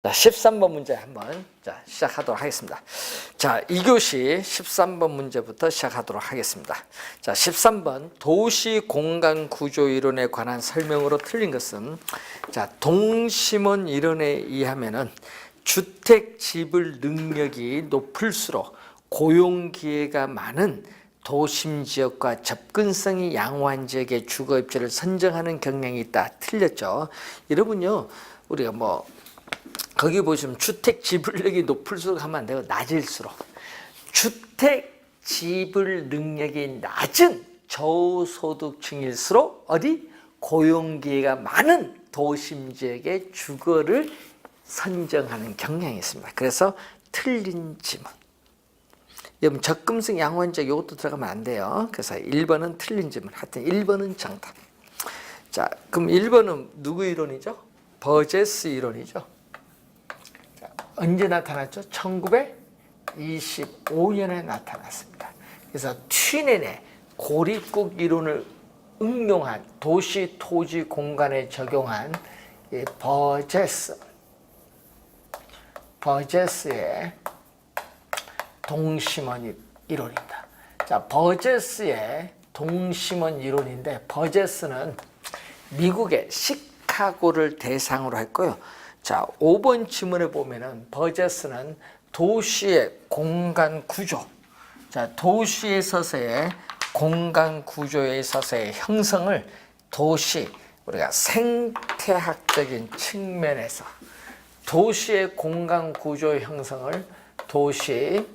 자, 13번 문제 한번 시작하도록 하겠습니다. 자, 2교시 13번 문제부터 시작하도록 하겠습니다. 자, 13번 도시 공간 구조 이론에 관한 설명으로 틀린 것은 자, 동심원 이론에 의하면은 주택 지불 능력이 높을수록 고용 기회가 많은 도심 지역과 접근성이 양호한 지역의 주거 입지를 선정하는 경향이 있다. 틀렸죠. 여러분요, 우리가 거기 보시면 주택 지불력이 높을수록 하면 안 되고 낮을수록 주택 지불 능력이 낮은 저소득층일수록 어디 고용 기회가 많은 도심 지역의 주거를 선정하는 경향이 있습니다. 그래서 틀린 지문. 여러분 접근성 양호한 지역 이것도 들어가면 안 돼요. 그래서 1번은 틀린 지문. 하여튼 1번은 정답. 자, 그럼 1번은 누구 이론이죠? 버제스 이론이죠. 언제 나타났죠? 1925년에 나타났습니다. 그래서 튀넨의 고립국 이론을 응용한 도시 토지 공간에 적용한 버제스의 동심원 이론입니다. 자, 버제스의 동심원 이론인데 버제스는 미국의 시카고를 대상으로 했고요. 자, 5번 지문에 보면은 버제스는 도시의 공간 구조, 자, 도시에 있어서의 공간 구조에 있어서의 형성을 우리가 생태학적인 측면에서 도시의 공간 구조 형성을 도시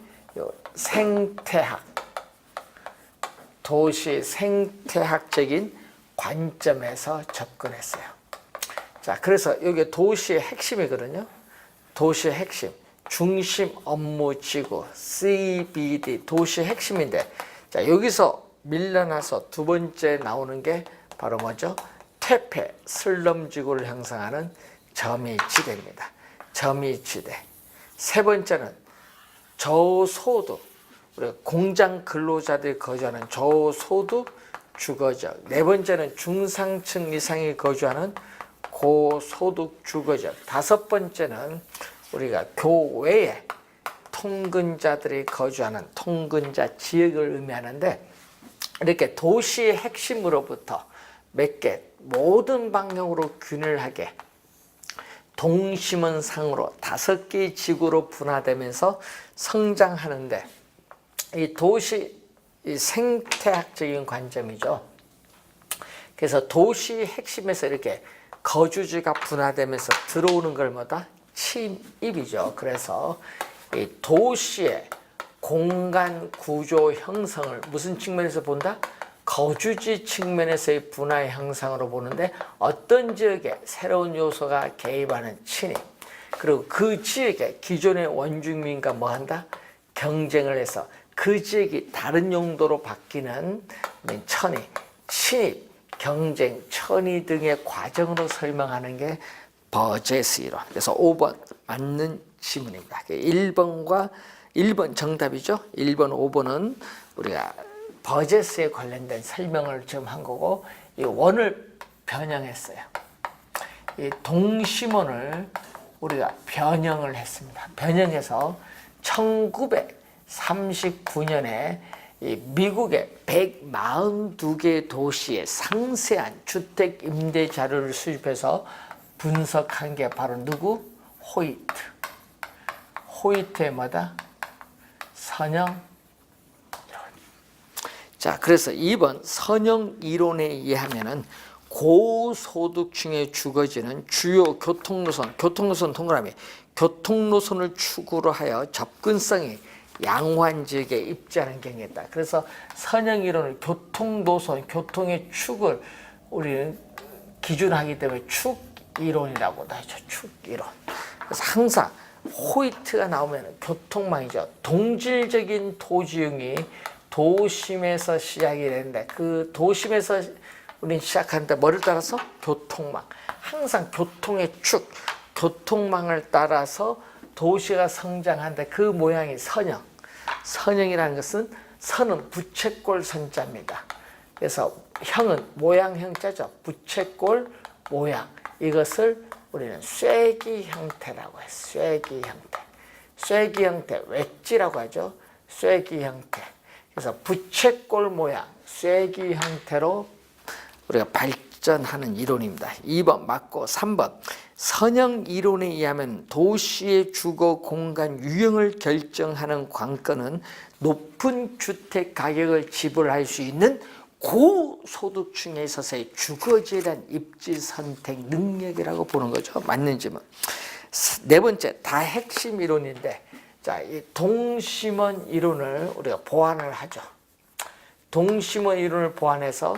생태학적인 관점에서 접근했어요. 자, 그래서 여기 도시의 핵심이거든요. 도시의 핵심, 중심 업무 지구, CBD, 도시의 핵심인데, 자, 여기서 밀려나서 두 번째 나오는 게 바로 뭐죠? 퇴폐, 슬럼 지구를 형성하는 점이지대입니다. 점이지대. 세 번째는 저소득, 우리가 공장 근로자들이 거주하는 저소득 주거지역. 네 번째는 중상층 이상이 거주하는 고소득 주거지역. 다섯 번째는 우리가 교외에 통근자들이 거주하는 통근자 지역을 의미하는데, 이렇게 도시의 핵심으로부터 몇 개 모든 방향으로 균일하게 동심원상으로 5개의 지구로 분화되면서 성장하는데, 이 도시 생태학적인 관점이죠. 그래서 도시 핵심에서 이렇게 거주지가 분화되면서 들어오는 걸 침입이죠. 그래서 이 도시의 공간 구조 형성을 무슨 측면에서 본다? 거주지 측면에서의 분화 형상으로 보는데, 어떤 지역에 새로운 요소가 개입하는 침입, 그리고 그 지역에 기존의 원주민과 뭐한다? 경쟁을 해서 그 지역이 다른 용도로 바뀌는 천이, 침입, 경쟁, 천이 등의 과정으로 설명하는 게 버제스 이론. 그래서 5번 맞는 지문입니다. 1번 정답이죠. 1번, 5번은 우리가 버제스에 관련된 설명을 지금 한 거고, 이 원을 변형했어요. 이 동심원을 우리가 변형을 했습니다. 변형해서 1939년에 이 미국의 142개 도시의 상세한 주택 임대 자료를 수집해서 분석한 게 바로 누구? 호이트의 선형 이론. 자, 그래서 2번 선형 이론에 의하면은 고소득층의 주거지는 주요 교통노선 동그라미, 교통노선을 축으로 하여 접근성이 양호한 지역에 입지하는 경우에 있다. 그래서 선형 이론을 교통노선, 교통의 축을 우리는 기준하기 때문에 축 이론이라고도 하죠. 축 이론. 그래서 항상 호이트가 나오면 교통망이죠. 동질적인 토지용이 도심에서 시작이 되는데, 그 도심에서 우리는 시작하는데 뭐를 따라서? 교통망. 항상 교통의 축, 교통망을 따라서 도시가 성장하는데 그 모양이 선형. 선형이라는 것은 선은 부채꼴 선자입니다. 그래서 형은 모양 형자죠. 부채꼴 모양. 이것을 우리는 쐐기 형태라고 해요. 쐐기 형태. 쐐기 형태, 웨지라고 하죠. 쐐기 형태. 그래서 부채꼴 모양, 쐐기 형태로 우리가 발전하는 이론입니다. 2번 맞고 3번 선형 이론에 의하면 도시의 주거 공간 유형을 결정하는 관건은 높은 주택 가격을 지불할 수 있는 고소득층에 있어서의 주거지에 대한 입지 선택 능력이라고 보는 거죠. 맞는지는. 네 번째, 다 핵심 이론인데, 자, 이 동심원 이론을 우리가 보완을 하죠. 동심원 이론을 보완해서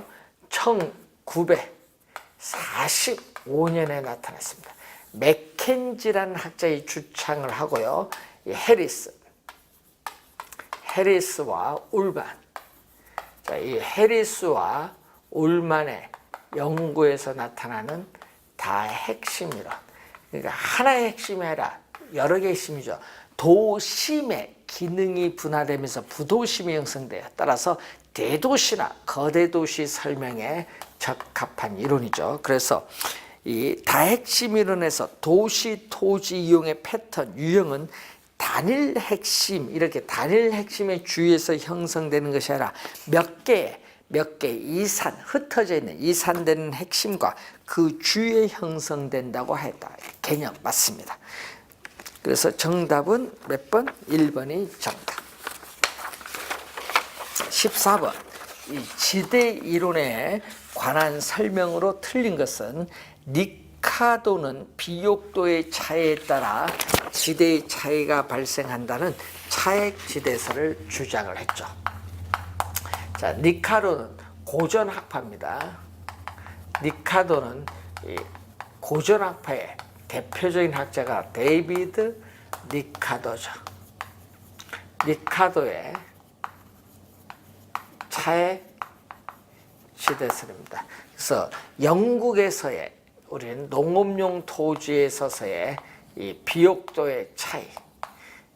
1945년에 나타났습니다. 맥켄지라는 학자의 주창을 하고요. 이 해리스와 울만. 자, 이 해리스와 울만의 연구에서 나타나는 다 핵심 이론. 그러니까 하나의 핵심이 아니라 여러 개의 핵심이죠. 도심의 기능이 분화되면서 부도심이 형성돼요. 따라서 대도시나 거대 도시 설명에 적합한 이론이죠. 그래서 이 다핵심 이론에서 도시 토지 이용의 패턴, 유형은 단일 핵심, 이렇게 단일 핵심의 주위에서 형성되는 것이 아니라 몇 개 이산, 흩어져 있는 이산되는 핵심과 그 주위에 형성된다고 했다. 개념 맞습니다. 그래서 정답은 몇 번? 1번이 정답. 14번. 이 지대 이론에 관한 설명으로 틀린 것은 리카도는 비옥도의 차이에 따라 지대의 차이가 발생한다는 차액지대설을 주장을 했죠. 자, 리카도는 고전학파입니다. 리카도는 이 고전학파의 대표적인 학자가 데이비드 리카도죠. 리카도의 차액지대설입니다. 그래서 영국에서의 우리는 농업용 토지에 있어서의 이 비옥도의 차이,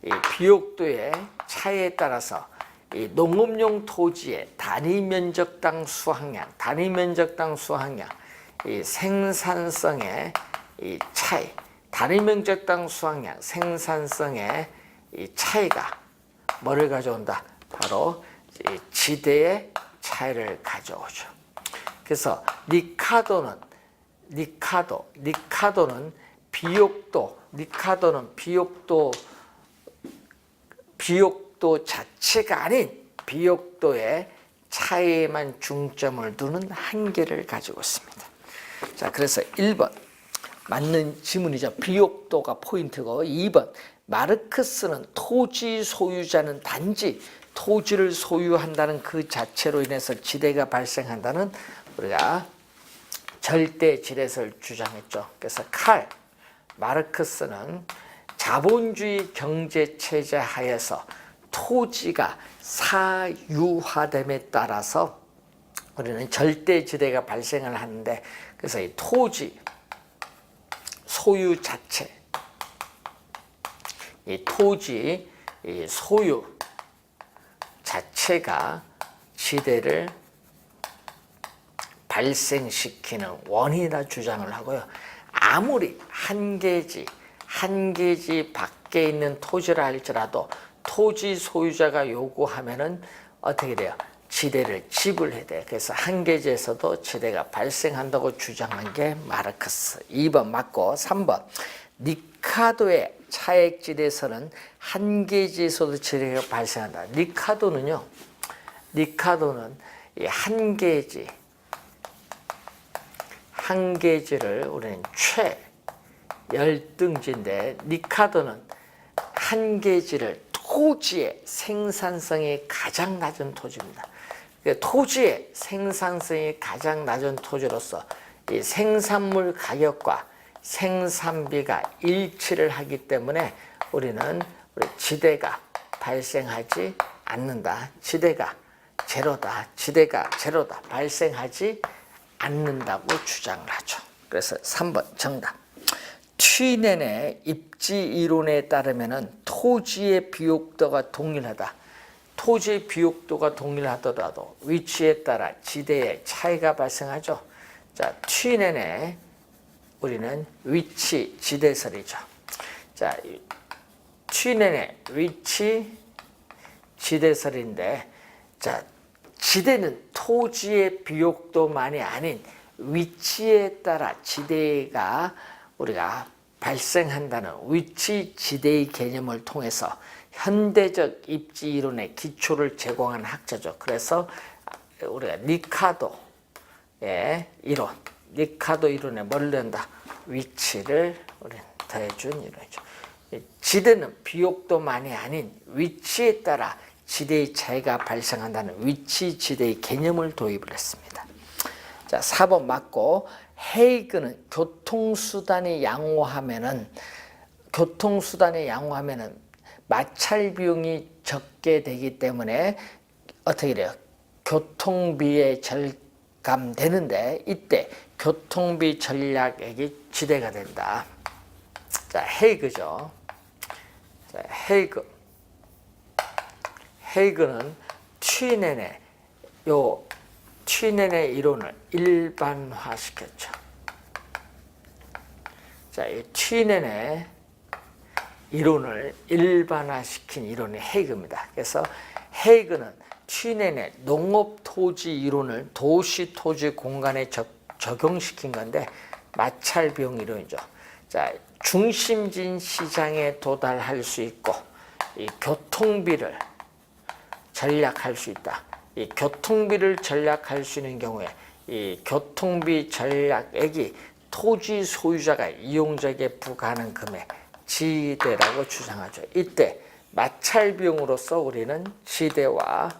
이 비옥도의 차이에 따라서 이 농업용 토지의 단위 면적당 수확량, 이 생산성의 이 차이, 단위 면적당 수확량, 생산성의 이 차이가 뭐를 가져온다? 바로 이 지대의 차이를 가져오죠. 그래서 리카도는 비옥도 자체가 아닌 비옥도의 차이에만 중점을 두는 한계를 가지고 있습니다. 자, 그래서 1번 맞는 지문이죠. 비옥도가 포인트고, 2번 마르크스는 토지 소유자는 단지 토지를 소유한다는 그 자체로 인해서 지대가 발생한다는 우리가 절대 지대설을 주장했죠. 그래서 마르크스는 자본주의 경제 체제 하에서 토지가 사유화됨에 따라서 우리는 절대 지대가 발생을 하는데, 그래서 이 토지 소유 자체, 이 토지 이 소유 자체가 지대를 발생시키는 원인이라 주장을 하고요. 아무리 한 개지 밖에 있는 토지라 할지라도 토지 소유자가 요구하면은 어떻게 돼요? 지대를 지불해야 돼요. 그래서 한 개지에서도 지대가 발생한다고 주장한 게 마르크스. 2번 맞고 3번 리카도의 차액지대에서는 한 개지에서도 지대가 발생한다. 리카도는 이 한 개지를 우리는 열등지인데, 리카도는 한 개지를 토지의 생산성이 가장 낮은 토지입니다. 토지의 생산성이 가장 낮은 토지로서 이 생산물 가격과 생산비가 일치를 하기 때문에 우리는 지대가 발생하지 않는다. 지대가 제로다. 발생하지 않는다고 주장을 하죠. 그래서 3번 정답. 튀넨의 입지 이론에 따르면 토지의 비옥도가 동일하다. 토지의 비옥도가 동일하더라도 위치에 따라 지대의 차이가 발생하죠. 자, 튀넨의 우리는 위치 지대설이죠. 자, 취인의 위치 지대설인데, 자, 지대는 토지의 비옥도만이 아닌 위치에 따라 지대가 우리가 발생한다는 위치 지대의 개념을 통해서 현대적 입지 이론의 기초를 제공한 학자죠. 그래서 우리가 니카도의 이론, 니카도 이론에 뭘 넣는다? 위치를 우리는 더해준 이론이죠. 지대는 비옥도만이 아닌 위치에 따라 지대의 차이가 발생한다는 위치 지대의 개념을 도입을 했습니다. 자, 4번 맞고, 헤이그는 교통수단이 양호하면은 마찰 비용이 적게 되기 때문에 어떻게 돼요? 교통비에 절감되는데, 이때 교통비 전략액이 지대가 된다. 자, 헤이그죠. 자, 헤이그는 튀넨의 이론을 일반화시켰죠. 자, 이 튀넨의 이론을 일반화시킨 이론이 헤이그입니다. 그래서 헤이그는 튀넨의 농업토지 이론을 도시토지 공간에 적용시킨 건데, 마찰 비용 이론이죠. 자, 중심진 시장에 도달할 수 있고, 이 교통비를 전략할 수 있다. 이 교통비를 전략할 수 있는 경우에 이 교통비 전략액이 토지 소유자가 이용자에게 부과하는 금액 지대라고 주장하죠. 이때 마찰 비용으로서 우리는 지대와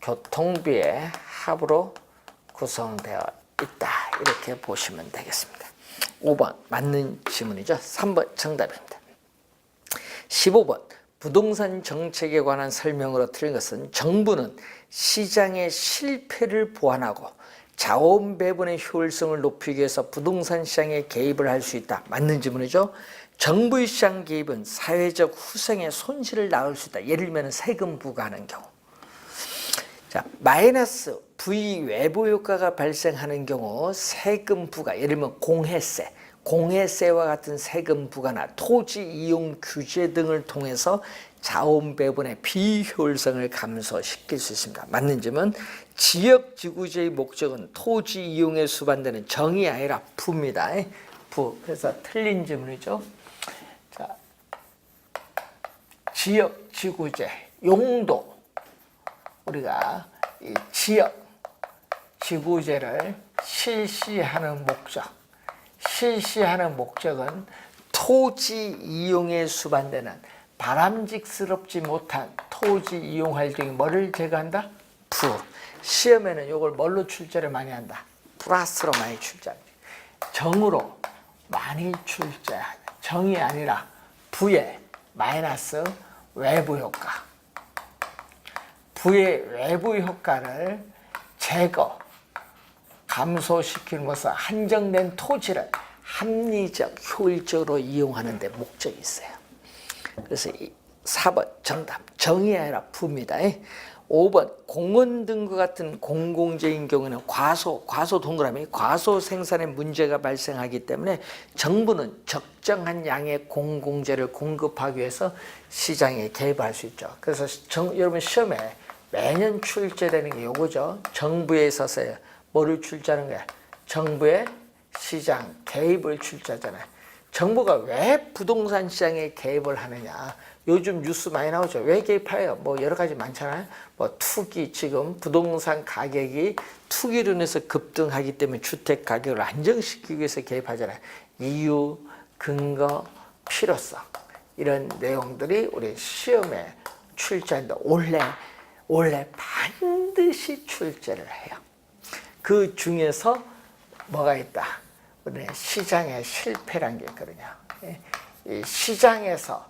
교통비의 합으로 구성되어 있다. 이렇게 보시면 되겠습니다. 5번 맞는 지문이죠. 3번 정답입니다. 15번 부동산 정책에 관한 설명으로 틀린 것은 정부는 시장의 실패를 보완하고 자원 배분의 효율성을 높이기 위해서 부동산 시장에 개입을 할 수 있다. 맞는 지문이죠. 정부의 시장 개입은 사회적 후생의 손실을 낳을 수 있다. 예를 들면 세금 부과하는 경우. 자, 마이너스 V 외부 효과가 발생하는 경우 세금 부과, 예를 들면 공해세와 같은 세금 부과나 토지 이용 규제 등을 통해서 자원 배분의 비효율성을 감소시킬 수 있습니다. 맞는 점은 지역지구제의 목적은 토지 이용에 수반되는 정이 아니라 부입니다. 부. 그래서 틀린 질문이죠. 자, 지역지구제 용도, 우리가 이 지역지구제를 실시하는 목적은 토지 이용에 수반되는 바람직스럽지 못한 토지 이용 활동이 뭐를 제거한다? 부. 시험에는 이걸 뭘로 출제를 많이 한다? 플러스로 많이 출제합니다. 정으로 많이 출제하는, 정이 아니라 부의 마이너스 외부 효과. 부의 외부 효과를 감소시키는 것은 한정된 토지를 합리적, 효율적으로 이용하는 데 목적이 있어요. 그래서 4번 정답, 정이 아니라 부입니다. 5번 공원 등과 같은 공공재인 경우에는 과소 동그라미, 과소 생산에 문제가 발생하기 때문에 정부는 적정한 양의 공공재를 공급하기 위해서 시장에 개입할 수 있죠. 그래서 여러분 시험에 매년 출제되는 게 요거죠. 정부에 있어서 뭐를 출제하는 거야? 정부의 시장 개입을 출제하잖아요. 정부가 왜 부동산 시장에 개입을 하느냐? 요즘 뉴스 많이 나오죠. 왜 개입해요? 뭐 여러 가지 많잖아요. 뭐 투기, 지금 부동산 가격이 투기로 인해서 급등하기 때문에 주택 가격을 안정시키기 위해서 개입하잖아요. 이유, 근거, 필요성, 이런 내용들이 우리 시험에 출제하는데 원래 반드시 출제를 해요. 그 중에서 뭐가 있다? 우리 시장의 실패란 게 있거든요. 이 시장에서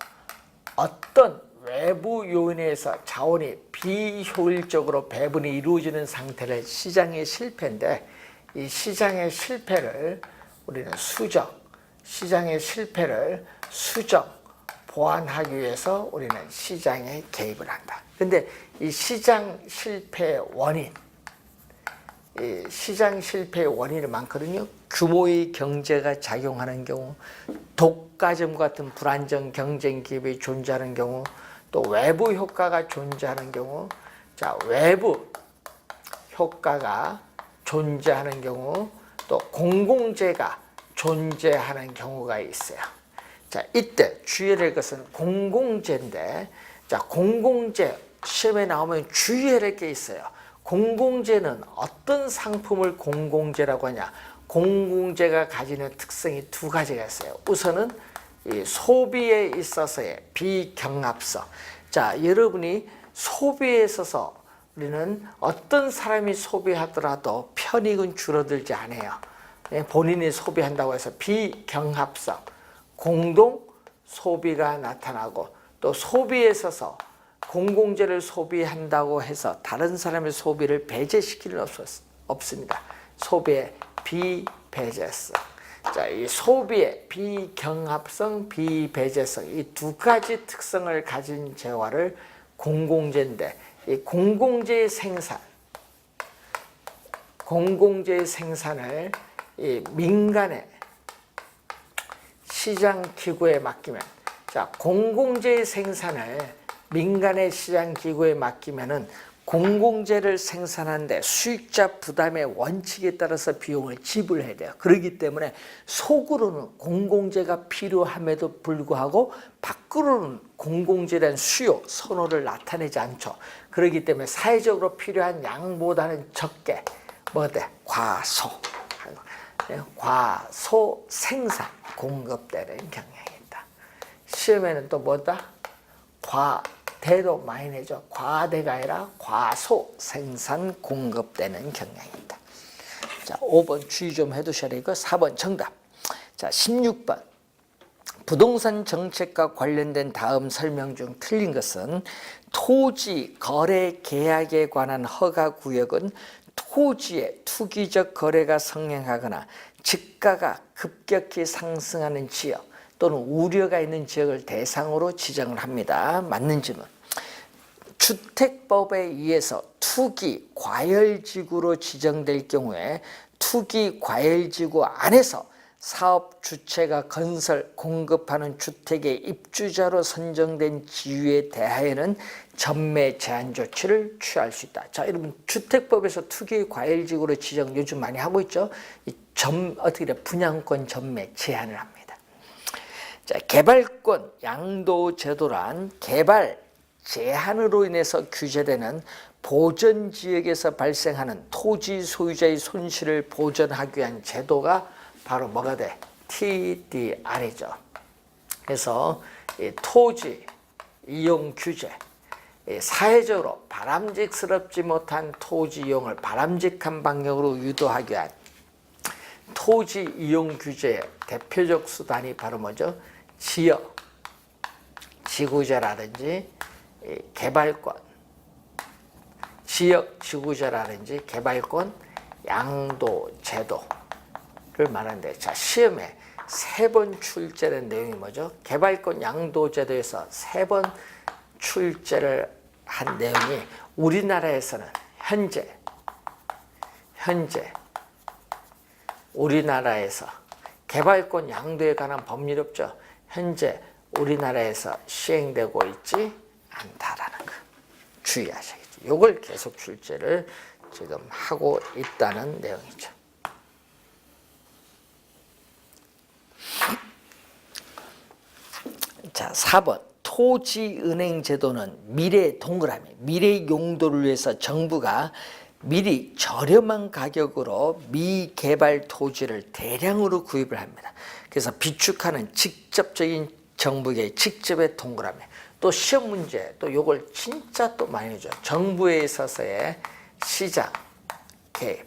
어떤 외부 요인에 의해서 자원이 비효율적으로 배분이 이루어지는 상태를 시장의 실패인데, 이 시장의 실패를 우리는 시장의 실패를 보완하기 위해서 우리는 시장에 개입을 한다. 근데 이 시장 실패의 원인, 이 시장 실패의 원인이 많거든요. 규모의 경제가 작용하는 경우, 독과점 같은 불안정 경쟁 기업이 존재하는 경우, 또 외부 효과가 존재하는 경우, 자, 외부 효과가 존재하는 경우, 또 공공재가 존재하는 경우가 있어요. 자, 이때 주의해야 될 것은 공공재인데, 자, 공공재 시험에 나오면 주의해야 될 게 있어요. 공공재는 어떤 상품을 공공재라고 하냐? 공공재가 가지는 특성이 두 가지가 있어요. 우선은 이 소비에 있어서의 비경합성. 자, 여러분이 소비에 있어서 우리는 어떤 사람이 소비하더라도 편익은 줄어들지 않아요. 본인이 소비한다고 해서 비경합성, 공동 소비가 나타나고, 또 소비에 있어서 공공재를 소비한다고 해서 다른 사람의 소비를 배제시킬 수 없습니다. 소비의 비배제성. 자, 이 소비의 비경합성, 비배제성, 이 두 가지 특성을 가진 재화를 공공재인데, 이 공공재의 생산을 이 민간의 시장 기구에 맡기면, 자, 공공재의 생산을 민간의 시장 기구에 맡기면은 공공재를 생산하는데 수익자 부담의 원칙에 따라서 비용을 지불해야 돼요. 그렇기 때문에 속으로는 공공재가 필요함에도 불구하고 밖으로는 공공재에 대한 수요, 선호를 나타내지 않죠. 그렇기 때문에 사회적으로 필요한 양보다는 적게 과소 생산, 공급되는 경향이 있다. 시험에는 또 과대도 많이 내죠. 과대가 아니라 과소 생산, 공급되는 경향이 있다. 자, 5번 주의 좀 해두셔야 되고 4번 정답. 자, 16번 부동산 정책과 관련된 다음 설명 중 틀린 것은 토지 거래 계약에 관한 허가 구역은 토지의 투기적 거래가 성행하거나 지가가 급격히 상승하는 지역 또는 우려가 있는 지역을 대상으로 지정을 합니다. 맞는 질문. 주택법에 의해서 투기 과열지구로 지정될 경우에 투기 과열지구 안에서 사업 주체가 건설, 공급하는 주택의 입주자로 선정된 지유에 대하여는 전매 제한 조치를 취할 수 있다. 자, 여러분 주택법에서 투기 과열지구로 지정 요즘 많이 하고 있죠. 분양권 전매 제한을 합니다. 자, 개발권 양도 제도란 개발 제한으로 인해서 규제되는 보전 지역에서 발생하는 토지 소유자의 손실을 보전하기 위한 제도가 바로 뭐가 돼? TDR이죠. 그래서 이 토지 이용 규제, 사회적으로 바람직스럽지 못한 토지 이용을 바람직한 방향으로 유도하기 위한 토지 이용 규제의 대표적 수단이 바로 뭐죠? 지역, 지구제라든지 개발권, 지역 지구제라든지 개발권 양도 제도를 말하는데, 자, 시험에 3번 출제된 내용이 뭐죠? 개발권 양도 제도에서 3번 출제를 한 내용이 우리나라에서는 현재 우리나라에서 개발권 양도에 관한 법률이 없죠. 현재 우리나라에서 시행되고 있지 않다라는 거 주의하셔야겠죠. 이걸 계속 출제를 지금 하고 있다는 내용이죠. 자, 4번 토지은행 제도는 미래 동그라미, 미래 용도를 위해서 정부가 미리 저렴한 가격으로 미개발 토지를 대량으로 구입을 합니다. 그래서 비축하는 직접적인 정부의 직접의 동그라미. 또 시험 문제 또 요걸 진짜 또 많이 해줘. 정부에 있어서의 시장 개입.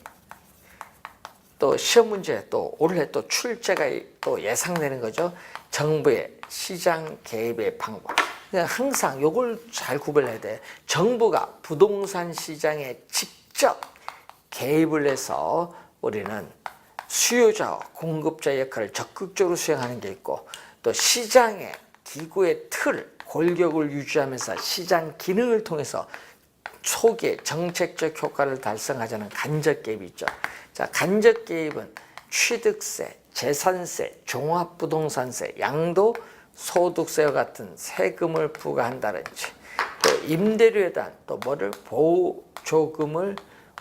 또 시험 문제 또 올해 또 출제가 또 예상되는 거죠. 정부의 시장 개입의 방법. 항상 요걸 잘 구별해야 돼. 정부가 부동산 시장에 직접 개입을 해서 우리는 수요자와 공급자 역할을 적극적으로 수행하는 게 있고, 또 시장의 기구의 틀, 골격을 유지하면서 시장 기능을 통해서 초기에 정책적 효과를 달성하자는 간접 개입이 있죠. 자, 간접 개입은 취득세, 재산세, 종합부동산세, 양도소득세와 같은 세금을 부과한다든지, 또 임대료에 대한 또 뭐를 보조금을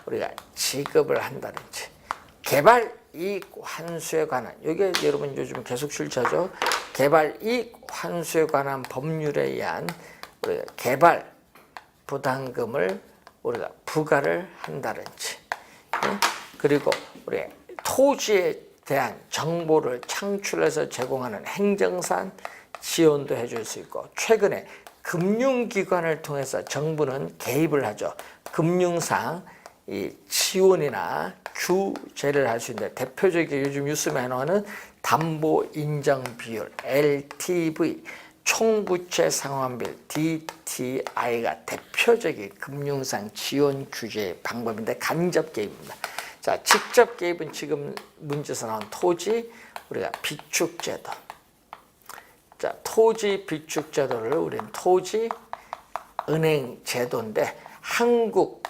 우리가 지급을 한다든지, 개발이익 환수에 관한, 이게 여러분 요즘 계속 출처죠. 개발이익 환수에 관한 법률에 의한 우리가 개발 부담금을 우리가 부과를 한다든지, 그리고 우리 토지에 대한 정보를 창출해서 제공하는 행정상 지원도 해줄 수 있고, 최근에 금융기관을 통해서 정부는 개입을 하죠. 금융상 이 지원이나 규제를 할 수 있는데, 대표적인 요즘 뉴스에 나오는 담보 인정 비율 LTV, 총부채 상환비율 DTI가 대표적인 금융상 지원 규제 방법인데 간접 개입입니다. 자, 직접 개입은 지금 문제에서 나온 토지 우리가 비축제도. 자, 토지 비축제도를 우리는 토지 은행 제도인데, 한국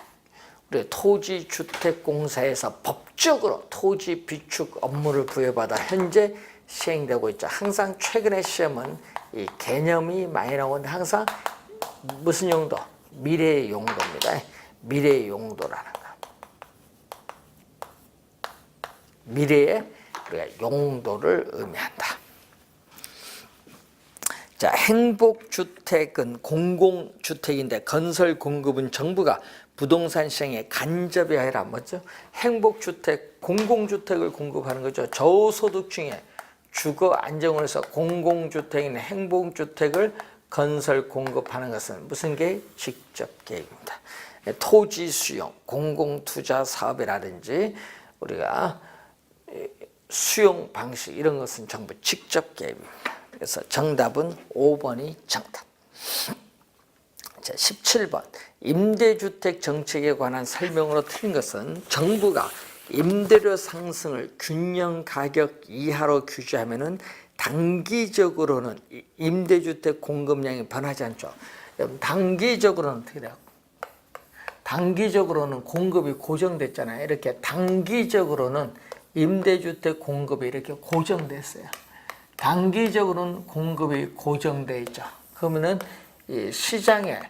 우리 토지주택공사에서 법적으로 토지 비축 업무를 부여받아 현재 시행되고 있죠. 항상 최근의 시험은 이 개념이 많이 나오는데, 항상 무슨 용도? 미래의 용도입니다. 미래의 용도라는 거. 미래의 우리가 용도를 의미한다. 자, 행복주택은 공공주택인데 건설 공급은 정부가 부동산 시장에 간접이 아니라 뭐죠? 행복주택, 공공주택을 공급하는 거죠. 저소득층에 주거 안정을 위해서 공공주택이나 행복주택을 건설 공급하는 것은 무슨 개입? 직접 개입입니다. 토지 수용, 공공투자 사업이라든지 우리가 수용 방식, 이런 것은 전부 직접 개입입니다. 그래서 정답은 5번이 정답. 자, 17번. 임대주택 정책에 관한 설명으로 틀린 것은, 정부가 임대료 상승을 균형 가격 이하로 규제하면은 단기적으로는 임대주택 공급량이 변하지 않죠. 단기적으로는 어떻게 돼요? 단기적으로는 공급이 고정됐잖아요. 이렇게 단기적으로는 임대주택 공급이 이렇게 고정됐어요. 단기적으로는 공급이 고정되어 있죠. 그러면은 이 시장의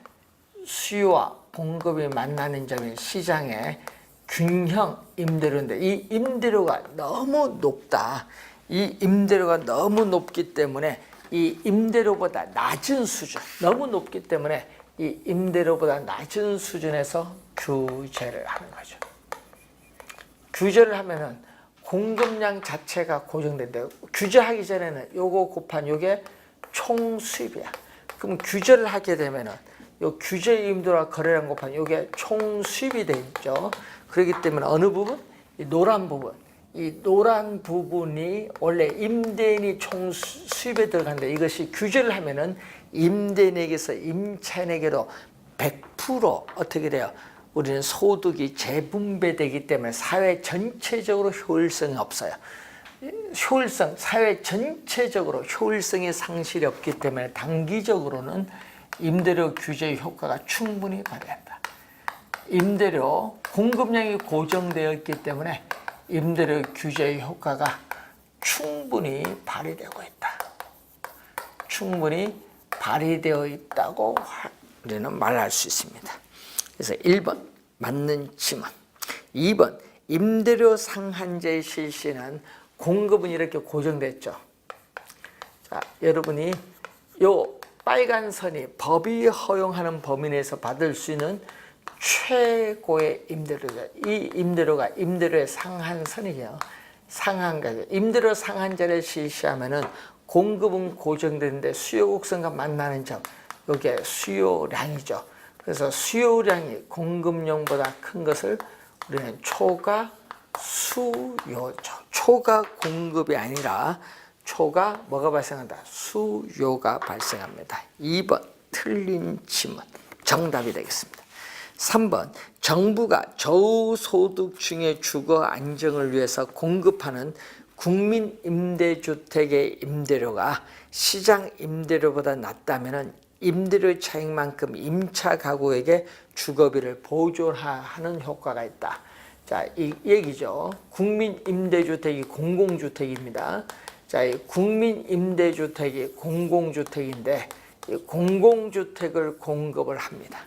수요와 공급이 만나는 점이 시장의 균형 임대료인데, 이 임대료가 너무 높다. 이 임대료가 너무 높기 때문에 이 임대료보다 낮은 수준, 너무 높기 때문에 이 임대료보다 낮은 수준에서 규제를 하는 거죠. 규제를 하면은 공급량 자체가 고정된대요. 규제하기 전에는 요거 곱한 요게 총 수입이야. 그럼 규제를 하게 되면은 요 규제 임대료와 거래량 곱한 요게 총 수입이 돼 있죠. 그렇기 때문에 어느 부분? 이 노란 부분. 이 노란 부분이 원래 임대인이 총 수입에 들어가는데, 이것이 규제를 하면은 임대인에게서 임차인에게로 100% 어떻게 돼요? 우리는 소득이 재분배되기 때문에 사회 전체적으로 효율성이 없어요. 효율성, 사회 전체적으로 효율성의 상실이 없기 때문에 단기적으로는 임대료 규제의 효과가 충분히 발휘한다. 임대료 공급량이 고정되어 있기 때문에 임대료 규제의 효과가 충분히 발휘되고 있다. 충분히 발휘되어 있다고 우리는 말할 수 있습니다. 그래서 1번 맞는 지문. 2번 임대료 상한제 실시는 공급은 이렇게 고정됐죠. 자, 여러분이 요 빨간 선이 법이 허용하는 범위 내에서 받을 수 있는 최고의 임대료죠. 이 임대료가 임대료의 상한선이죠. 상한가격. 임대료 상한제를 실시하면은 공급은 고정되는데 수요 곡선과 만나는 점, 이게 수요량이죠. 그래서 수요량이 공급량보다 큰 것을 우리는 초과 수요죠. 초과 공급이 아니라 초과 뭐가 발생한다? 수요가 발생합니다. 2번 틀린 지문. 정답이 되겠습니다. 3번 정부가 저소득층의 주거 안정을 위해서 공급하는 국민 임대주택의 임대료가 시장 임대료보다 낮다면 임대료 차익만큼 임차 가구에게 주거비를 보존하는 효과가 있다. 자, 이 얘기죠. 국민임대주택이 공공주택입니다. 자, 이 국민임대주택이 공공주택인데 이 공공주택을 공급을 합니다.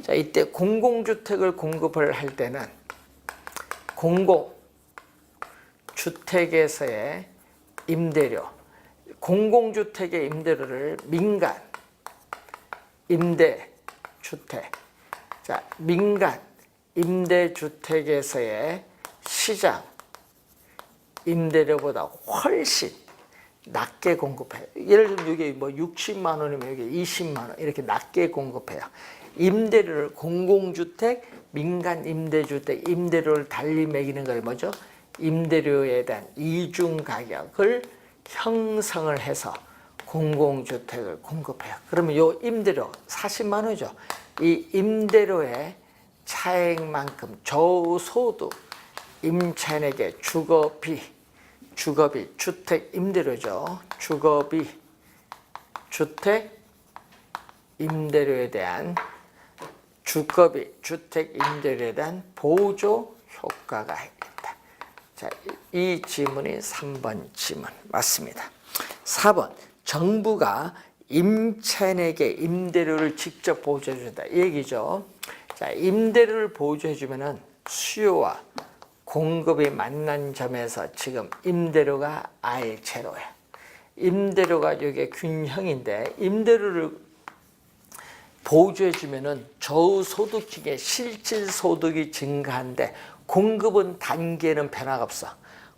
자, 이때 공공주택을 공급을 할 때는 공공주택에서의 임대료, 공공주택의 임대료를 민간 임대주택, 자, 민간 임대주택에서의 시장 임대료보다 훨씬 낮게 공급해요. 예를 들면 이게 뭐 60만 원이면 이게 20만 원 이렇게 낮게 공급해요. 임대료를 공공주택, 민간 임대주택 임대료를 달리 매기는 걸 뭐죠? 임대료에 대한 이중 가격을 형성을 해서 공공주택을 공급해요. 그러면 요 임대료 40만 원이죠. 이 임대료의 차액만큼 저소득 임차인에게 주거비 주택 임대료죠. 주거비 주택 임대료에 대한 주거비 주택 임대료에 대한 보조 효과가 있다. 자, 이 지문이 3번 지문 맞습니다. 4번 정부가 임차인에게 임대료를 직접 보조해 준다. 이 얘기죠. 자, 임대료를 보조해 주면은 수요와 공급이 만난 점에서 지금 임대료가 알제로예요. 임대료가 이게 균형인데 임대료를 보조해 주면은 저소득층의 실질 소득이 증가하는데 공급은 단계는 변화가 없어.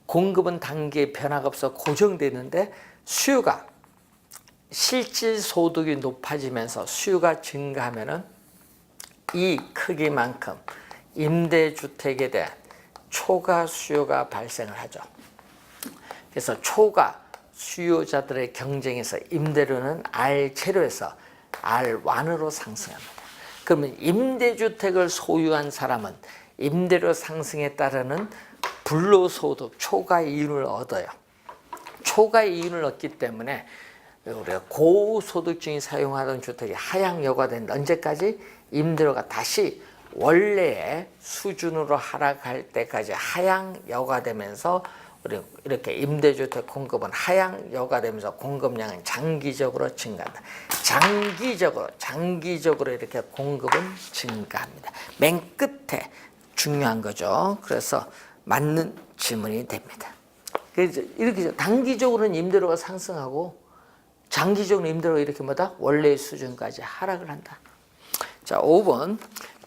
공급은 단계에 변화가 없어 고정되는데 수요가 실질 소득이 높아지면서 수요가 증가하면은 이 크기만큼 임대주택에 대한 초과 수요가 발생을 하죠. 그래서 초과 수요자들의 경쟁에서 임대료는 R제로에서 R1으로 상승합니다. 그러면 임대주택을 소유한 사람은 임대료 상승에 따르는 불로소득 초과 이윤을 얻어요. 초과 이윤을 얻기 때문에 우리가 고소득층이 사용하던 주택이 하향 여과된다. 언제까지? 임대료가 다시 원래의 수준으로 하락할 때까지 하향 여과되면서 우리 이렇게 임대주택 공급은 하향 여과되면서 공급량은 장기적으로 증가한다. 장기적으로 이렇게 공급은 증가합니다. 맨 끝에 중요한 거죠. 그래서 맞는 질문이 됩니다. 그래서 이렇게 단기적으로는 임대료가 상승하고 장기적으로 임대료가 이렇게 뭐다? 원래의 수준까지 하락을 한다. 자, 5번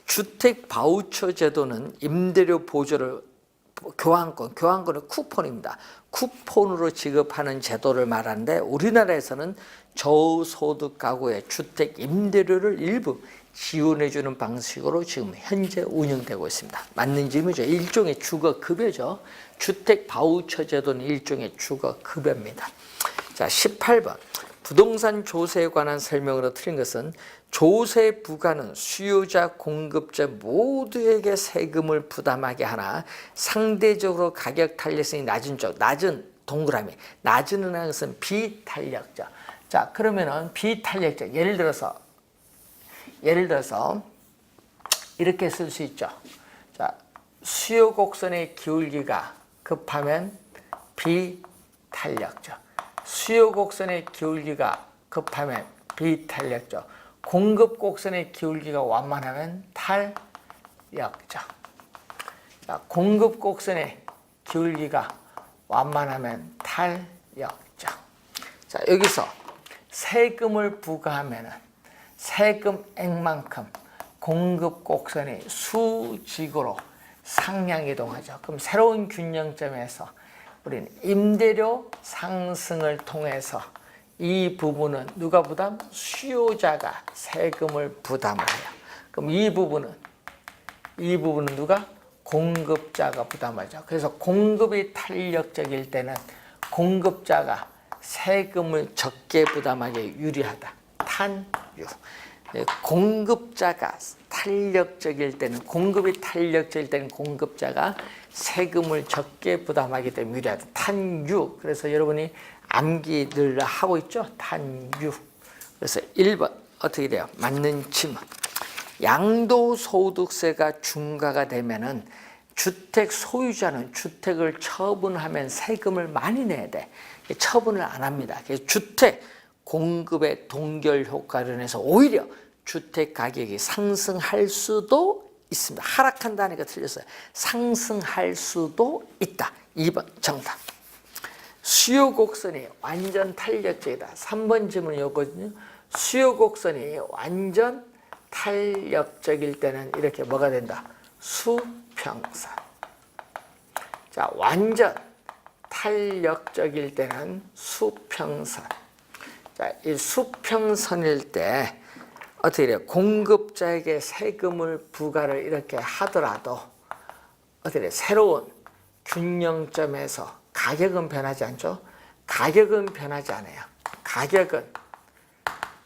주택 바우처 제도는 임대료 보조를 교환권은 쿠폰입니다. 쿠폰으로 지급하는 제도를 말하는데 우리나라에서는 저소득 가구의 주택 임대료를 일부 지원해 주는 방식으로 지금 현재 운영되고 있습니다. 맞는 질문이죠. 일종의 주거급여죠. 주택 바우처 제도는 일종의 주거급여입니다. 자, 18번 부동산 조세에 관한 설명으로 틀린 것은 조세 부과는 수요자, 공급자 모두에게 세금을 부담하게 하나 상대적으로 가격 탄력성이 낮은 쪽, 낮은 동그라미, 낮은 것은 비탄력적. 자, 그러면은 비탄력적. 예를 들어서 이렇게 쓸 수 있죠. 자, 수요 곡선의 기울기가 급하면 비탄력적. 수요 곡선의 기울기가 급하면 비탄력적. 공급 곡선의 기울기가 완만하면 탄력적. 자, 공급 곡선의 기울기가 완만하면 탄력적. 자, 여기서 세금을 부과하면은 세금액만큼 공급 곡선이 수직으로 상향 이동하죠. 그럼 새로운 균형점에서 우리는 임대료 상승을 통해서 이 부분은 누가 부담? 수요자가 세금을 부담을 해요. 그럼 이 부분은 누가? 공급자가 부담하죠. 그래서 공급이 탄력적일 때는 공급자가 세금을 적게 부담하게 유리하다. 탄유. 공급자가 탄력적일 때는 공급자가 세금을 적게 부담하기 때문에 유리하다. 탄유. 그래서 여러분이 암기 늘 하고 있죠. 탄유. 그래서 1번 어떻게 돼요? 맞는 질문. 양도소득세가 중과가 되면은 주택 소유자는 주택을 처분하면 세금을 많이 내야 돼. 처분을 안 합니다. 주택 공급의 동결 효과로 인해서 오히려 주택 가격이 상승할 수도 있습니다. 하락한다니까 틀렸어요. 상승할 수도 있다. 2번 정답. 수요 곡선이 완전 탄력적이다. 3번 질문이 이거거든요. 수요 곡선이 완전 탄력적일 때는 이렇게 뭐가 된다? 수평선. 자, 완전 탄력적일 때는 수평선. 자, 이 수평선일 때 어떻게 돼요? 공급자에게 세금을 부과를 이렇게 하더라도 어떻게 돼요? 새로운 균형점에서 가격은 변하지 않죠? 가격은 변하지 않아요. 가격은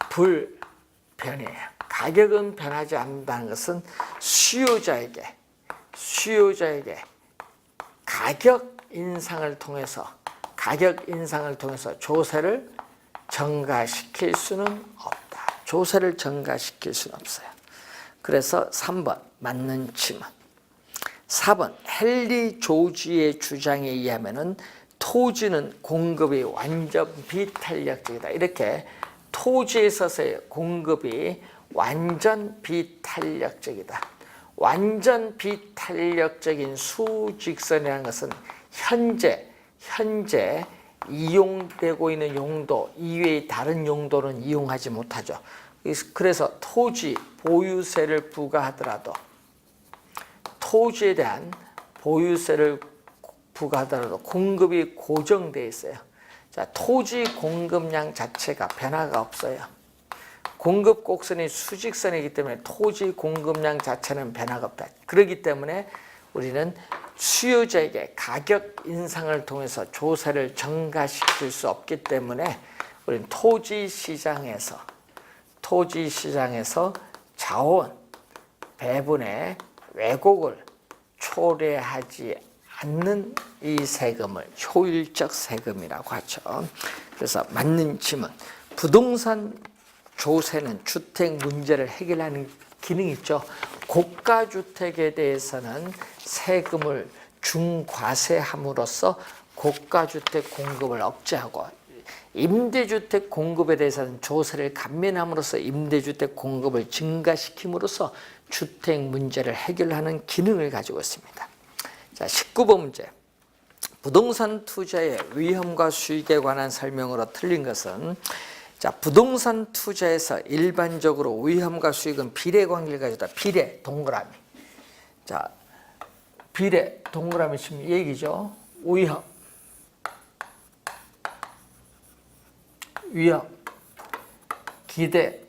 불변이에요. 가격은 변하지 않는다는 것은 수요자에게 가격 인상을 통해서 조세를 증가시킬 수는 없다. 조세를 증가시킬 수는 없어요. 그래서 3번 맞는 질문. 4번 헨리 조지의 주장에 의하면은 토지는 공급이 완전 비탄력적이다. 이렇게 토지에 있어서의 공급이 완전 비탄력적이다. 완전 비탄력적인 수직선이라는 것은 현재 이용되고 있는 용도 이외의 다른 용도는 이용하지 못하죠. 그래서 토지 보유세를 부과하더라도 토지에 대한 보유세를 부과하더라도 공급이 고정되어 있어요. 자, 토지 공급량 자체가 변화가 없어요. 공급 곡선이 수직선이기 때문에 토지 공급량 자체는 변화가 없다. 그렇기 때문에 우리는 수요자에게 가격 인상을 통해서 조세를 증가시킬 수 없기 때문에 우리는 토지 시장에서 자원 배분의 왜곡을 초래하지 않는 이 세금을 효율적 세금이라고 하죠. 그래서 맞는 질문. 부동산 조세는 주택 문제를 해결하는 기능이 있죠. 고가주택에 대해서는 세금을 중과세함으로써 고가주택 공급을 억제하고 임대주택 공급에 대해서는 조세를 감면함으로써 임대주택 공급을 증가시킴으로써 주택 문제를 해결하는 기능을 가지고 있습니다. 자, 19번 문제. 부동산 투자의 위험과 수익에 관한 설명으로 틀린 것은 자, 부동산 투자에서 일반적으로 위험과 수익은 비례 관계를 가지고 있다. 비례 동그라미. 자, 비례 동그라미 치면 이 얘기죠. 위험, 기대,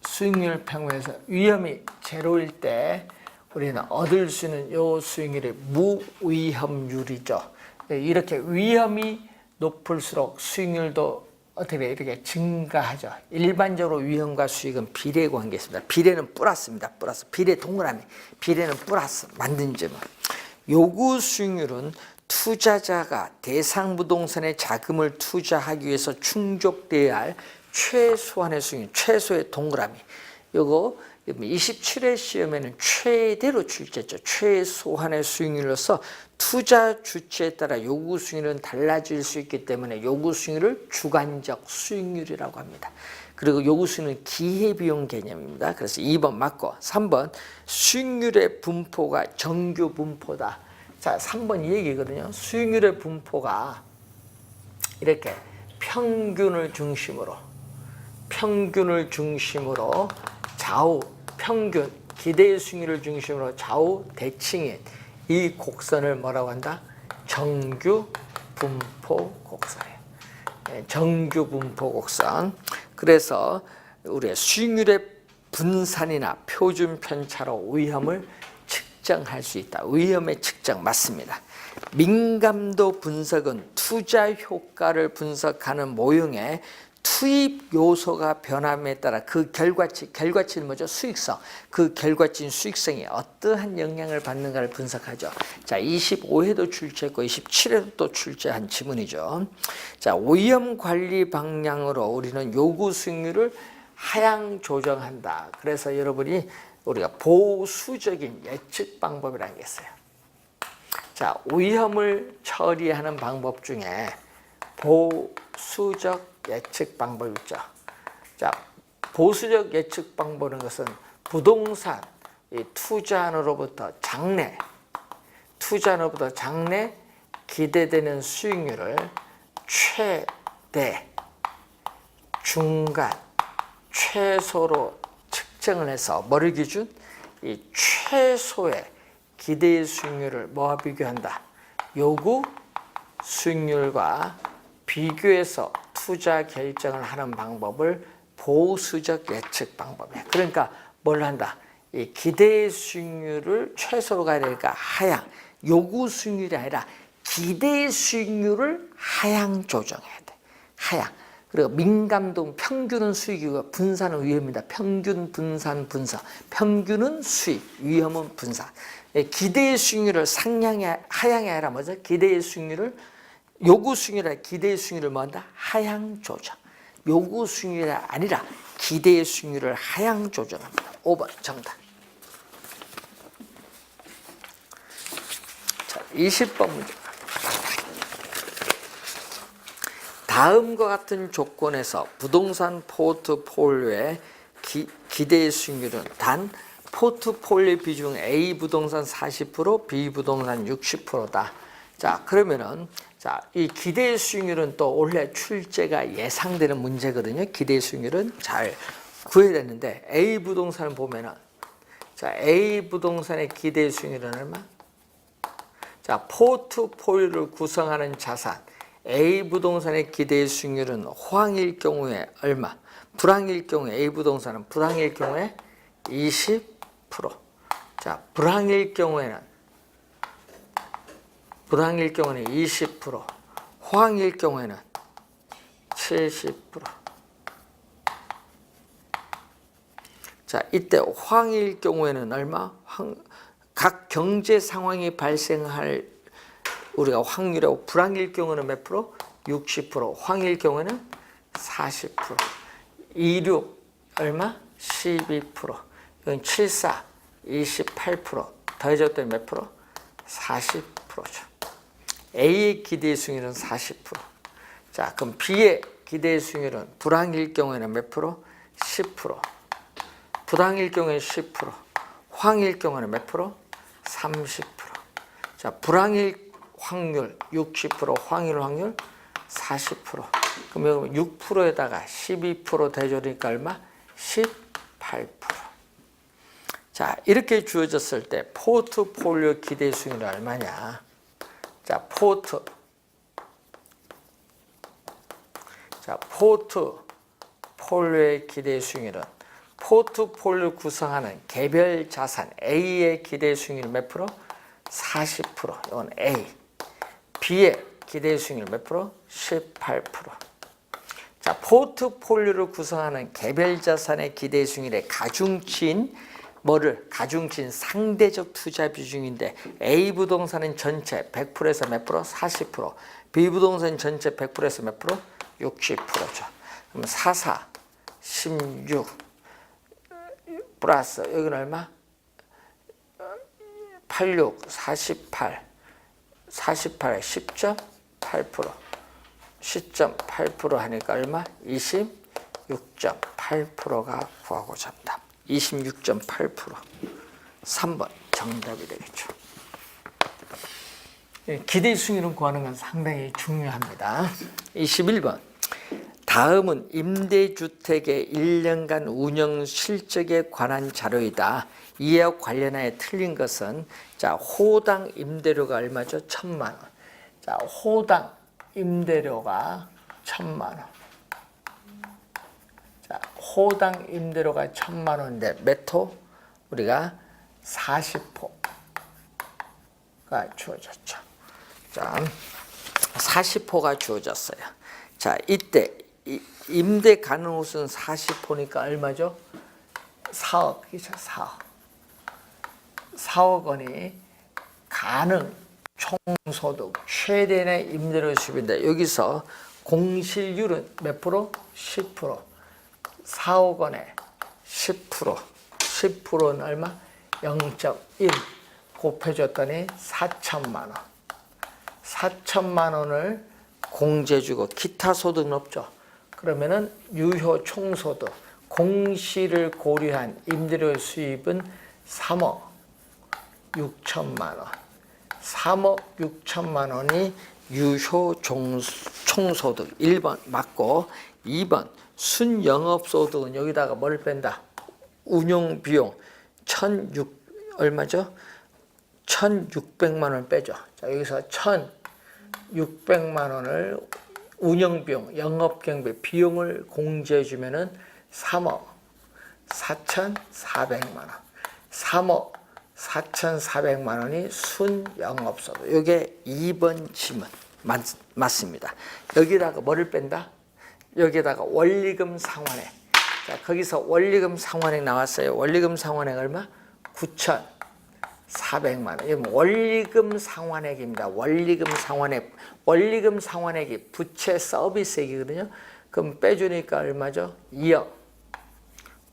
수익률 평면에서 위험이 제로일 때 우리는 얻을 수 있는 요 수익률이 무위험률이죠. 이렇게 위험이 높을수록 수익률도 어떻게 이렇게 증가하죠. 일반적으로 위험과 수익은 비례 관계가 있습니다. 비례는 플러스입니다. 플러스. 비례 동그라미. 비례는 플러스. 만든 점은. 요구 수익률은 투자자가 대상 부동산에 자금을 투자하기 위해서 충족되어야 할 최소한의 수익률, 최소의 동그라미. 요거 27회 시험에는 최대로 출제했죠. 최소한의 수익률로서 투자 주체에 따라 요구 수익률은 달라질 수 있기 때문에 요구 수익률을 주관적 수익률이라고 합니다. 그리고 요구 수익률은 기회비용 개념입니다. 그래서 2번 맞고 3번 수익률의 분포가 정규 분포다. 자, 3번 이 얘기거든요. 수익률의 분포가 이렇게 평균을 중심으로 좌우 평균 기대의 수익률을 중심으로 좌우 대칭인 이 곡선을 뭐라고 한다? 정규 분포 곡선이에요. 정규 분포 곡선. 그래서 우리의 수익률의 분산이나 표준 편차로 위험을 측정할 수 있다. 위험의 측정 맞습니다. 민감도 분석은 투자 효과를 분석하는 모형의 투입 요소가 변함에 따라 그 결과치는 뭐죠? 수익성. 그 결과치인 수익성이 어떠한 영향을 받는가를 분석하죠. 자, 25회도 출제했고 27회도 또 출제한 지문이죠. 자, 위험 관리 방향으로 우리는 요구 수익률을 하향 조정한다. 그래서 여러분이 우리가 보수적인 예측 방법이라는 게 있어요. 자, 위험을 처리하는 방법 중에 보수적 예측 방법이 있죠. 자, 보수적 예측 방법은 것은 부동산 투자로부터 장래 기대되는 수익률을 최대, 중간, 최소로 측정을 해서 뭐를 기준? 이 최소의 기대 수익률을 뭐와 비교한다? 요구 수익률과 비교해서 투자 결정을 하는 방법을 보수적 예측 방법이에요. 그러니까 뭘 한다? 이 기대 수익률을 최소로 가야 되니까 하향, 요구 수익률이 아니라 기대 수익률을 하향 조정해야 돼. 하향. 그리고 민감도 평균은 수익이고 분산은 위험입니다. 평균, 분산, 분사. 평균은 수익, 위험은 분산. 기대의 수익률을 상향에 하향에 아니라 뭐죠? 기대의 수익률을 요구 수익률이 아니라 기대의 수익률을 뭐한다? 하향 조정. 요구 수익률이 아니라 기대의 수익률을 하향 조정합니다. 5번 정답. 자, 20번 문제. 다음과 같은 조건에서 부동산 포트폴리오의 기대 수익률은 단 포트폴리오 비중 A 부동산 40%, B 부동산 60%다. 자, 그러면은 자, 이 기대 수익률은 또 올해 출제가 예상되는 문제거든요. 기대 수익률은 잘 구해야 되는데 A 부동산을 보면은 자, A 부동산의 기대 수익률은 얼마? 자, 포트폴리오를 구성하는 자산 A 부동산의 기대 수익률은 호황일 경우에 얼마? 불황일 경우에 A 부동산은 불황일 경우에 20%. 자, 불황일 경우에는 20%, 호황일 경우에는 70%. 자, 이때 호황일 경우에는 얼마? 각 경제 상황이 발생할 우리가 확률하고 불황일 경우는 몇 프로? 60%, 황일 경우는 40%, 26 얼마? 12%, 이건 74, 28%, 더해졌더니 몇 프로? 40%죠. A의 기대 수익률은 40%. 자, 그럼 B의 기대 수익률은 불황일 경우에는 몇 프로? 10%, 부당일 경우에는 10%, 황일 경우는 몇 프로? 30%. 자, 불황일 확률 60%, 황일 확률 40%. 그러면 6%에다가 12% 대조니까 얼마? 18%. 자, 이렇게 주어졌을 때 포트폴리오 기대 수익률이 얼마냐? 자, 포트폴리오의 기대 수익률은 포트폴리오 구성하는 개별 자산 A의 기대 수익률 몇 프로? 40%. 이건 A. B의 기대 수익률 몇 프로? 18%. 자, 포트폴리오를 구성하는 개별 자산의 기대 수익률의 가중치인 뭐를? 가중치인 상대적 투자 비중인데 A 부동산은 전체 100%에서 몇 프로? 40%. B 부동산 전체 100%에서 몇 프로? 60%죠. 그럼 44, 16 플러스 여기는 얼마? 86, 48, 48에 10.8%, 10.8% 하니까 얼마? 26.8%가 구하고 정답. 26.8%. 3번 정답이 되겠죠. 기대 수익률을 구하는 건 상당히 중요합니다. 21번. 다음은 임대주택의 1년간 운영 실적에 관한 자료이다. 이와 관련하여 틀린 것은 자, 호당 임대료가 얼마죠? 1,000만 원. 자, 호당 임대료가 1,000만 원. 자, 호당 임대료가 1,000만 원인데 몇 호? 우리가 40호가 주어졌죠. 자, 40호가 주어졌어요. 자, 이때 임대 가능 호수는 40호니까 얼마죠? 4억이죠. 4억 원이 가능 총소득 최대의 임대료 수입인데 여기서 공실률은 몇 프로? 10%. 4억 원에 10%, 10%는 얼마? 0.1 곱해줬더니 4천만 원. 4천만 원을 공제 주고 기타 소득은 없죠. 그러면은 유효 총소득, 공시를 고려한 임대료 수입은 3억 6천만 원. 3억 6천만 원이 유효 총소득 1번 맞고 2번 순영업소득은 여기다가 뭘 뺀다? 운영비용 1,600 얼마죠? 1,600만 원 빼죠. 자, 여기서 1,600만 원을 운영비용, 영업경비 비용을 공제해 주면은 3억 4,400만 원. 3억 4,400만 원이 순영업소득. 이게 2번 질문 맞습니다. 여기다가 뭐를 뺀다? 여기다가 원리금 상환액. 자, 거기서 원리금 상환액 나왔어요. 원리금 상환액 얼마? 9,400만 원. 이건 원리금 상환액입니다. 원리금 상환액. 원리금 상환액이 부채 서비스액이거든요. 그럼 빼주니까 얼마죠? 2억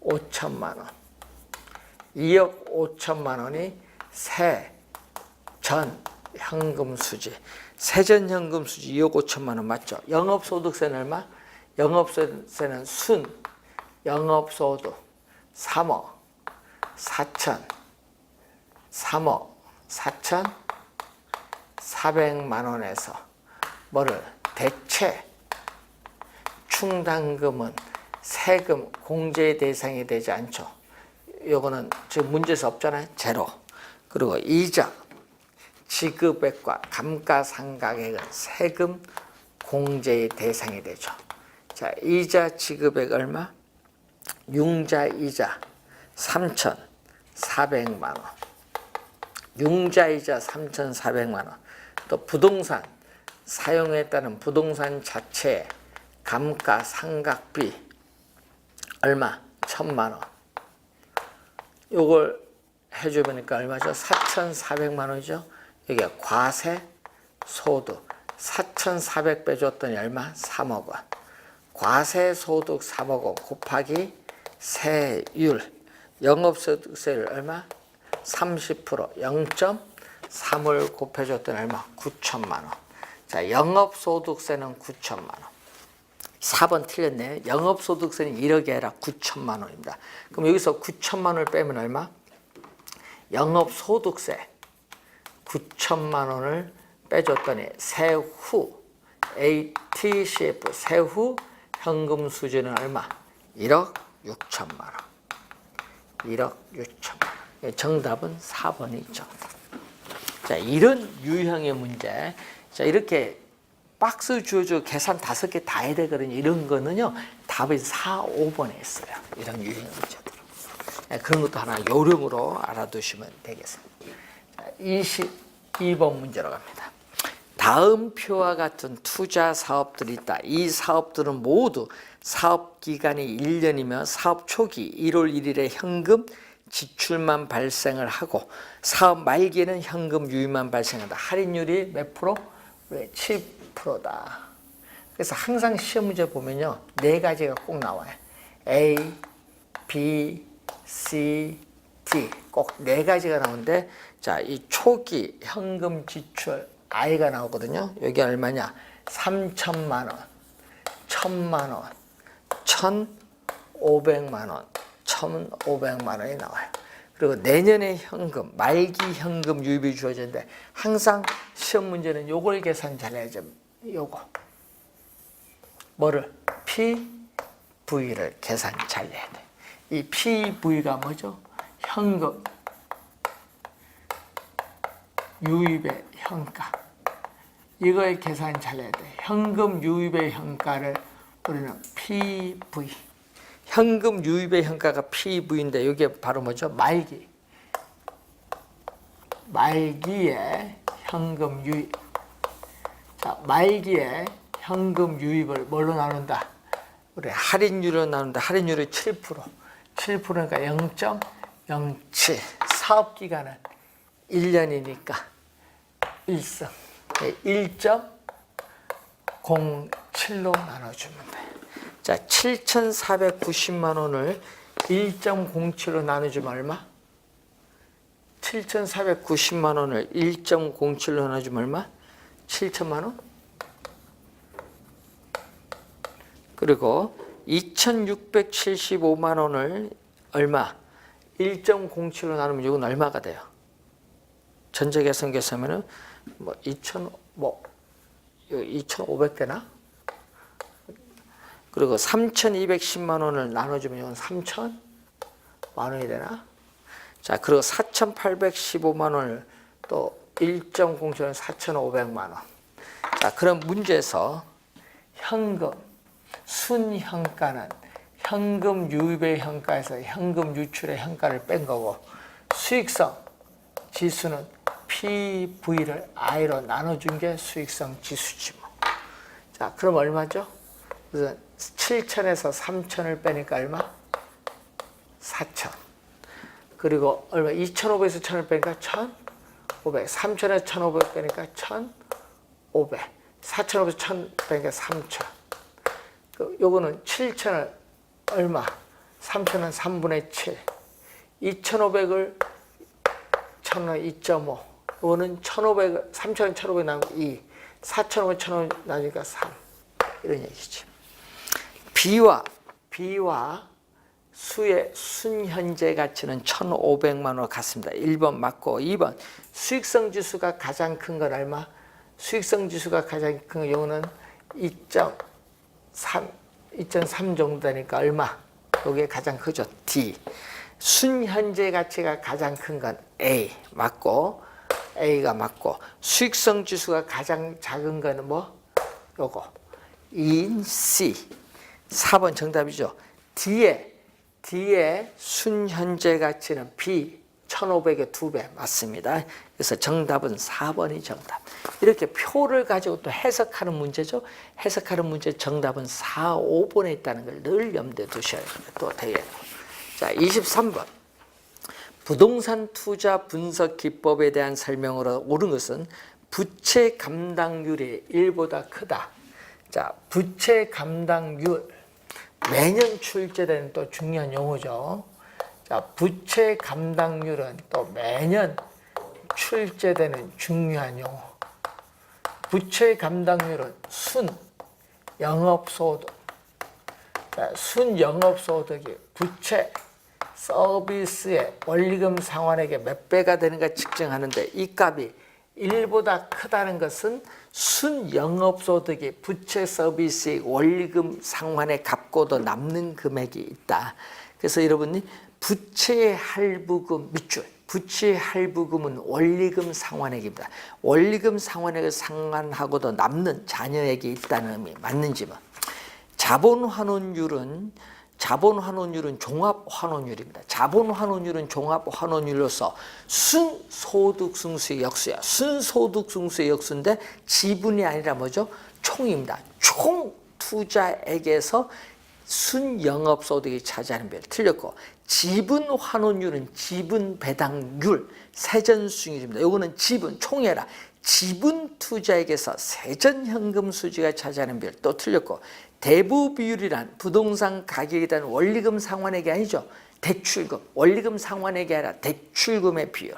5천만 원. 2억 5천만 원이 세전 현금 수지. 세전 현금 수지 2억 5천만 원 맞죠? 영업소득세는 얼마? 영업소득세는 순 영업소득 3억 4,400만 원에서 뭐를 대체 충당금은 세금 공제 대상이 되지 않죠. 요거는 지금 문제에서 없잖아요. 제로. 그리고 이자 지급액과 감가상각액은 세금 공제의 대상이 되죠. 자, 이자 지급액 얼마? 융자이자 3,400만 원. 융자이자 3,400만 원. 또 부동산 사용에 따른 부동산 자체의 감가상각비 얼마? 1,000만 원. 요걸 해주니까 얼마죠? 4,400만 원이죠. 여기가 과세 소득 4,400 빼줬더니 얼마? 3억 원. 과세 소득 3억 원 곱하기 세율 영업소득세를 얼마? 30% 0.3을 곱해줬더니 얼마? 9천만 원. 자, 영업소득세는 9천만 원. 4번 틀렸네요. 영업소득세는 1억이 아니라 9천만 원입니다. 그럼 여기서 9천만 원을 빼면 얼마? 영업소득세 9천만 원을 빼줬더니 세후 ATCF 세후 현금 수지는 얼마? 1억 6천만 원. 1억 6천만 원. 정답은 4번이 정답. 자, 이런 유형의 문제. 자, 이렇게 박스 주어져 계산 5개 다 해야 되거든요. 이런 거는요, 답이 4, 5번에 있어요. 이런 유형 문제들. 그런 것도 하나 요령으로 알아두시면 되겠습니다. 22번 문제로 갑니다. 다음 표와 같은 투자 사업들이 있다. 이 사업들은 모두 사업 기간이 1년이며 사업 초기 1월 1일에 현금 지출만 발생을 하고 사업 말기에는 현금 유입만 발생한다. 할인율이 몇 프로? 7%다. 그래서 항상 시험 문제 보면요, 4가지가 꼭 나와요. A, B, C, D 꼭 4가지가 나오는데, 자, 이 초기 현금 지출 I가 나오거든요. 여기 얼마냐? 3천만 원, 1,000만 원, 1,500만 원, 1,500만 원이 나와요. 그리고 내년에 현금, 말기 현금 유입이 주어지는데 항상 시험 문제는 요걸 계산 잘해야죠. 요거. 뭐를? PV를 계산 잘해야 돼. 이 PV가 뭐죠? 현금 유입의 현가. 이거의 계산 잘해야 돼. 현금 유입의 현가를 우리는 PV. 현금 유입의 현가가 PV인데 이게 바로 뭐죠? 말기. 말기에 현금 유입. 자, 말기에 현금 유입을 뭘로 나눈다? 우리 할인율로 나눈다. 할인율이 7%. 7%니까 0.07. 사업 기간은 1년이니까 1승. 1.07로 나눠주면 돼. 자, 7,490만 원을 1.07로 나눠주면 얼마? 7,490만 원을 1.07로 나눠주면 얼마? 7천만 원? 그리고 2,675만 원을 얼마? 1.07로 나누면 이건 얼마가 돼요? 전체계산 계산하면은 뭐 2,500 되나? 그리고 3,210만 원을 나눠주면 이건 3,000만 원이 되나? 자, 그리고 4,815만 원을 또 1.07은 4,500만 원. 자, 그럼 문제에서 현금 순현가는 현금 유입의 현가에서 현금 유출의 현가를 뺀 거고, 수익성 지수는 PV를 I로 나눠준 게 수익성 지수지 뭐. 자, 그럼 얼마죠? 그래서 7,000에서 3,000을 빼니까 얼마? 4,000. 그리고 얼마? 2,500에서 1,000을 빼니까 1,500. 3,000에서 1,500 빼니까 1,500. 4,500에서 1,000 빼니까 3,000. 요거는 7,000을 얼마? 3,000은 3분의 7. 2,500을 1,000은 2.5. 요거는 1,500, 3,000은 1,500 나누면 2. 4,500, 1,500 나누니까 3. 이런 얘기지. B와 수의 순현재 가치는 1,500만 원으로 같습니다. 1번 맞고, 2번 수익성 지수가 가장 큰 건 얼마? 수익성 지수가 가장 큰 건 요거는 2.3 정도 되니까 얼마? 요게 가장 크죠. D. 순현재 가치가 가장 큰 건 A 맞고, A가 맞고, 수익성 지수가 가장 작은 거는 뭐? 요거 2인 C. 4번 정답이죠. D의 순현재 가치는 B 1,500의 2배 맞습니다. 그래서 정답은 4번이 정답. 이렇게 표를 가지고 또 해석하는 문제죠. 해석하는 문제 정답은 4, 5번에 있다는 걸 늘 염두에 두셔야 됩니다. 또 되게. 자, 23번. 부동산 투자 분석 기법에 대한 설명으로 옳은 것은 부채 감당률이 1보다 크다. 자, 부채 감당률. 매년 출제되는 또 중요한 용어죠. 자, 부채 감당률은 또 매년 출제되는 중요한 용어. 부채 감당률은 순 영업소득. 자, 순 영업소득이 부채 서비스의 원리금 상환액의 몇 배가 되는가 측정하는데, 이 값이 1보다 크다는 것은 순영업소득이 부채 서비스의 원리금 상환의 값보다 남는 금액이 있다. 그래서 여러분이 부채의 할부금 밑줄, 부채의 할부금은 원리금 상환액입니다. 원리금 상환액을 상환하고도 남는 잔여액이 있다는 의미 맞는지 뭐. 자본환원율은 종합환원율입니다. 자본환원율은 종합환원율로서 순소득승수의 역수야. 순소득승수의 역수인데 지분이 아니라 뭐죠? 총입니다. 총 투자액에서 순영업소득이 차지하는 비율 틀렸고, 지분환원율은 지분배당률, 세전수익률입니다. 이거는 지분, 총이 아니라 지분 투자액에서 세전현금 수지가 차지하는 비율 또 틀렸고, 대부 비율이란 부동산 가격에 대한 원리금 상환액이 아니죠. 대출금, 원리금 상환액이 아니라 대출금의 비율.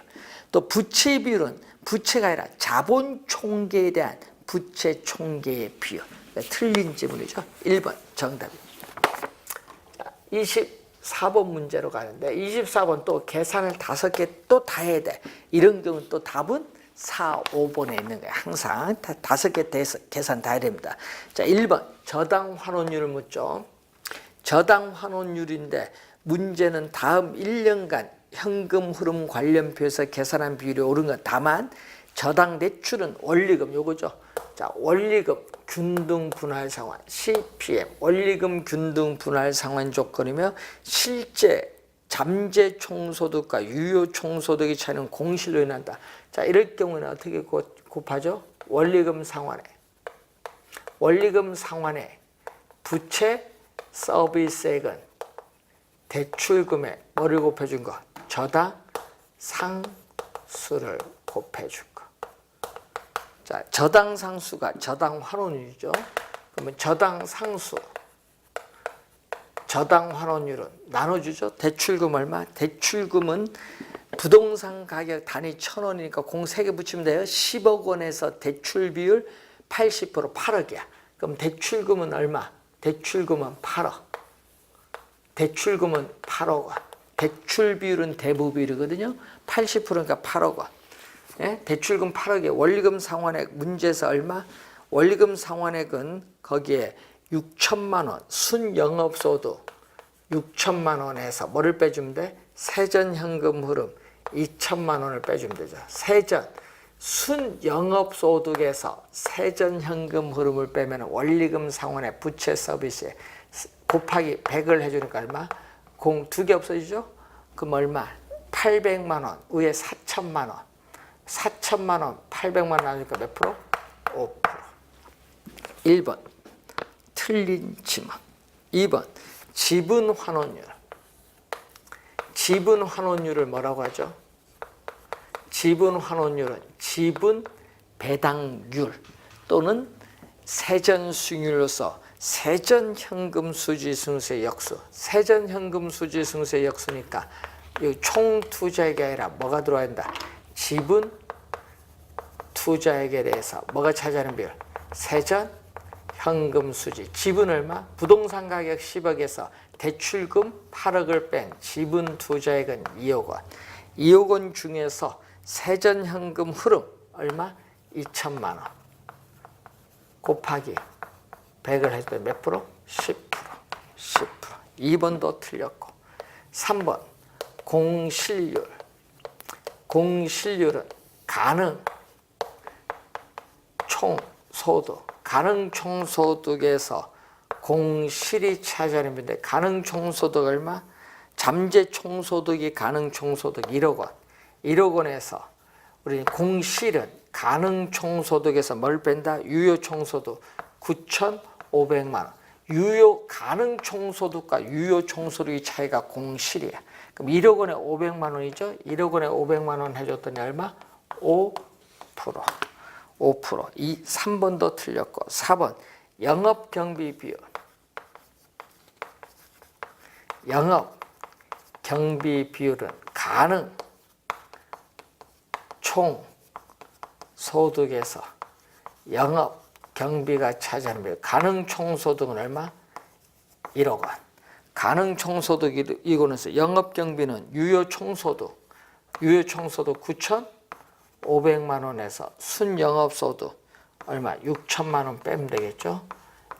또 부채 비율은 부채가 아니라 자본 총계에 대한 부채 총계의 비율. 그러니까 틀린 지문이죠. 1번 정답입니다. 24번 문제로 가는데, 24번 또 계산을 5개 또 다 해야 돼. 이런 경우는 또 답은 4, 5번에 있는 거예요. 항상 5개 계산 다 해야 됩니다. 자, 1번 저당 환원율을 묻죠. 저당 환원율인데 문제는 다음 1년간 현금 흐름 관련표에서 계산한 비율이 옳은 것. 다만 저당 대출은 원리금 요거죠. 자, 원리금 균등 분할 상환 CPM, 원리금 균등 분할 상환 조건이며 실제 잠재 총소득과 유효 총소득의 차이는 공실로 인한다. 자, 이럴 경우는 어떻게 곱하죠? 원리금 상환액. 원리금 상환액 부채 서비스액은 대출금에 뭐를 곱해준 거? 저당 상수를 곱해준 거. 자, 저당 상수가 저당 환원율이죠. 그러면 저당 상수 저당 환원율은 나눠주죠. 대출금 얼마? 대출금은 부동산 가격 단위 1,000원이니까 공 3개 붙이면 돼요. 10억 원에서 대출 비율 80% 8억이야. 그럼 대출금은 얼마? 대출금은 8억. 대출금은 8억 원. 대출 비율은 대부 비율이거든요. 80%니까 8억 원. 예? 대출금 8억에 원리금 상환액 문제에서 얼마? 원리금 상환액은 거기에 6천만 원 순영업소득 6천만 원에서 뭐를 빼주면 돼? 세전현금 흐름 2천만 원을 빼주면 되죠. 세전 순영업소득에서 세전현금 흐름을 빼면 원리금 상환액 부채 서비스에 곱하기 100을 해주니까 얼마? 공 2개 없어지죠? 그럼 얼마? 800만 원 위에 4천만 원 4천만 원 800만 원 나누니까 몇 프로? 5%. 1번 틀린 지문. 2번 지분 환원율. 지분 환원율을 뭐라고 하죠? 지분 환원율은 지분 배당률 또는 세전 수익률로서 세전 현금 수지 승수의 역수. 세전 현금 수지 승수의 역수니까 총 투자액이 아니라 뭐가 들어야 된다? 지분 투자액에 대해서 뭐가 차지하는 비율? 세전 현금 수지. 지분 얼마? 부동산 가격 10억에서 대출금 8억을 뺀 지분 투자액은 2억 원. 2억 원 중에서 세전 현금 흐름 얼마? 2천만 원. 곱하기 100을 했을 때 몇 프로? 10%. 10%. 2번도 틀렸고. 3번 공실률. 공실률은 가능 총소득. 가능 총소득에서 공실이 차지하는 비율인데 가능 총소득 얼마? 잠재 총소득이 가능 총소득 1억 원. 1억 원에서 우리 공실은 가능 총소득에서 뭘 뺀다? 유효 총소득 9,500만 원. 유효 가능 총소득과 유효 총소득의 차이가 공실이야. 그럼 1억 원에 500만 원이죠. 1억 원에 500만 원 해줬더니 얼마? 5%. 5%. 3번도 틀렸고 4번 영업경비 비율. 영업경비 비율은 가능 총소득에서 영업경비가 차지하는 비율. 가능 총소득은 얼마? 1억 원. 가능 총소득 이거는서 영업경비는 유효 총소득 9,500만 원에서 순영업소득 얼마? 6천만 원 빼면 되겠죠?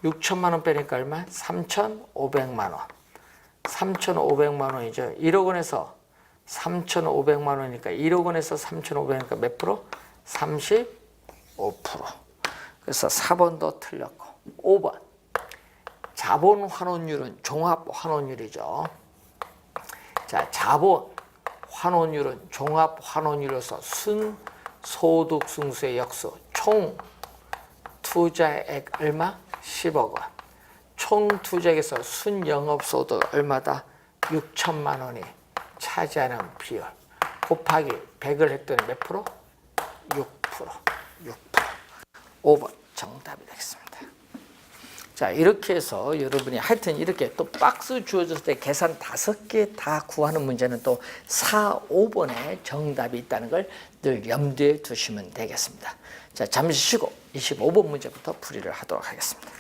6천만 원 빼니까 얼마? 3,500만 원. 3,500만 원이죠. 1억 원에서 3,500만 원이니까 1억 원에서 3,500원이니까 몇 프로? 35%. 그래서 4번도 틀렸고 5번 자본 환원율은 종합 환원율이죠. 자, 자본 환원율은 종합 환원율로서 순소득 승수의 역수. 총 투자액 얼마? 10억 원. 총 투자액에서 순영업소득 얼마다? 6천만 원이 차지하는 비율. 곱하기 100을 했더니 몇 프로? 6%. 5번 정답이 되겠습니다. 자, 이렇게 해서 여러분이 하여튼 이렇게 또 박스 주어졌을 때 계산 5개 다 구하는 문제는 또 4, 5번에 정답이 있다는 걸 늘 염두에 두시면 되겠습니다. 자, 잠시 쉬고 25번 문제부터 풀이를 하도록 하겠습니다.